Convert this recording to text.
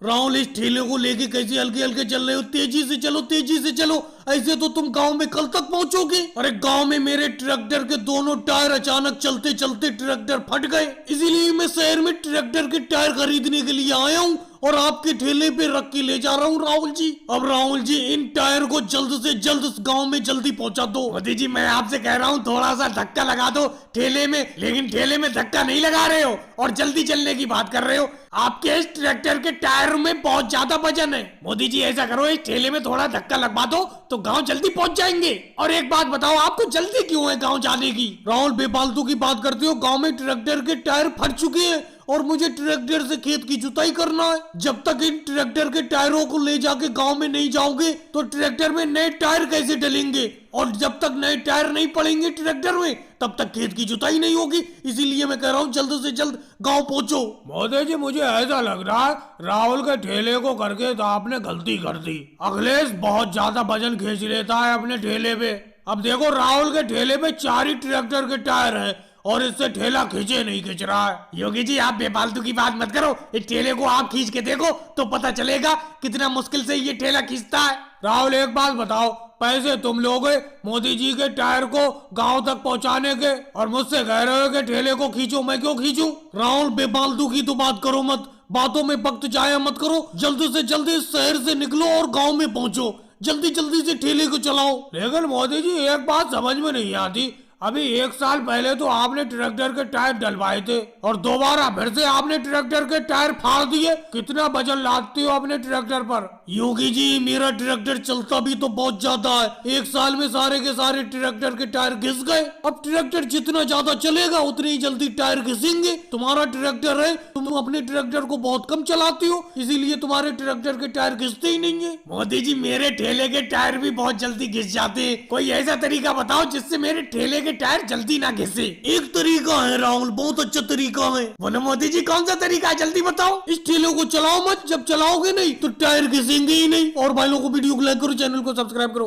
राहुल इस ठेले को लेके कैसे हल्के हल्के चल रहे हो? तेजी से चलो, तेजी से चलो। ऐसे तो तुम गांव में कल तक पहुंचोगे। अरे गांव में मेरे ट्रैक्टर के दोनों टायर अचानक चलते चलते ट्रैक्टर फट गए, इसीलिए मैं शहर में ट्रैक्टर के टायर खरीदने के लिए आया हूँ और आपके ठेले पे रख के ले जा रहा हूँ राहुल जी। अब राहुल जी इन टायर को जल्द से जल्द इस गांव में जल्दी पहुंचा दो। मोदी जी मैं आपसे कह रहा हूँ थोड़ा सा धक्का लगा दो ठेले में, लेकिन ठेले में धक्का नहीं लगा रहे हो और जल्दी चलने की बात कर रहे हो। आपके इस ट्रैक्टर के टायर में बहुत ज्यादा वजन है। मोदी जी ऐसा करो, इस ठेले में थोड़ा धक्का लगवा दो तो गांव जल्दी पहुंच जाएंगे। और एक बात बताओ, आपको जल्दी क्यों है गांव जाने की? राहुल बेफालतू की बात करते हो। गांव में ट्रैक्टर के टायर फट चुके हैं और मुझे ट्रैक्टर से खेत की जुताई करना है। जब तक इन ट्रैक्टर के टायरों को ले जाके गांव में नहीं जाओगे तो ट्रैक्टर में नए टायर कैसे डलेंगे? और जब तक नए टायर नहीं पड़ेंगे ट्रैक्टर में तब तक खेत की जुताई नहीं होगी। इसीलिए मैं कह रहा हूँ जल्द से जल्द गांव पहुंचो। मोदी जी मुझे ऐसा लग रहा है राहुल के ठेले को करके तो आपने गलती कर दी। अखिलेश बहुत ज्यादा वजन खींच लेता है अपने ठेले पे। अब देखो राहुल के ठेले पे 4 ही ट्रैक्टर के टायर है और इससे ठेला खींचे नहीं खींच रहा है। योगी जी आप बेफालतू की बात मत करो, इस ठेले को आप खींच के देखो तो पता चलेगा कितना मुश्किल से ये ठेला खींचता है। राहुल एक बात बताओ, पैसे तुम लोगे मोदी जी के टायर को गांव तक पहुंचाने के और मुझसे कह रहे हो कि ठेले को खींचो, मैं क्यों खींचूं? राहुल बेफालतू की तो बात करो मत, बातों में वक्त जाया मत करो। जल्दी से जल्दी इस शहर से निकलो और गाँव में पहुंचो। जल्दी जल्दी से ठेले को चलाओ। लेकिन मोदी जी एक बात समझ में नहीं आती, अभी 1 साल पहले तो आपने ट्रैक्टर के टायर डलवाए थे और दोबारा फिर से आपने ट्रैक्टर के टायर फाड़ दिए। कितना वजन लादते हो अपने ट्रैक्टर पर? योगी जी मेरा ट्रैक्टर चलता भी तो बहुत ज्यादा है। 1 साल में सारे के सारे ट्रैक्टर के टायर घिस गए। अब ट्रैक्टर जितना ज्यादा चलेगा उतनी ही जल्दी टायर घिसेंगे। तुम्हारा ट्रैक्टर है, तुम अपने ट्रैक्टर को बहुत कम चलाती हो, इसीलिए तुम्हारे ट्रैक्टर के टायर घिसते ही नहीं है। मोदी जी मेरे ठेले के टायर भी बहुत जल्दी घिस जाते हैं। कोई ऐसा तरीका बताओ जिससे मेरे ठेले के टायर जल्दी ना घिसे। एक तरीका है राहुल, बहुत अच्छा तरीका है। बोलो मोदी जी कौन सा तरीका है, जल्दी बताओ। इस ठेले को चलाओ मत, जब चलाओगे नहीं तो टायर घिसेंगे ही नहीं। और भाई लोगों को वीडियो को लाइक करो, चैनल को सब्सक्राइब करो।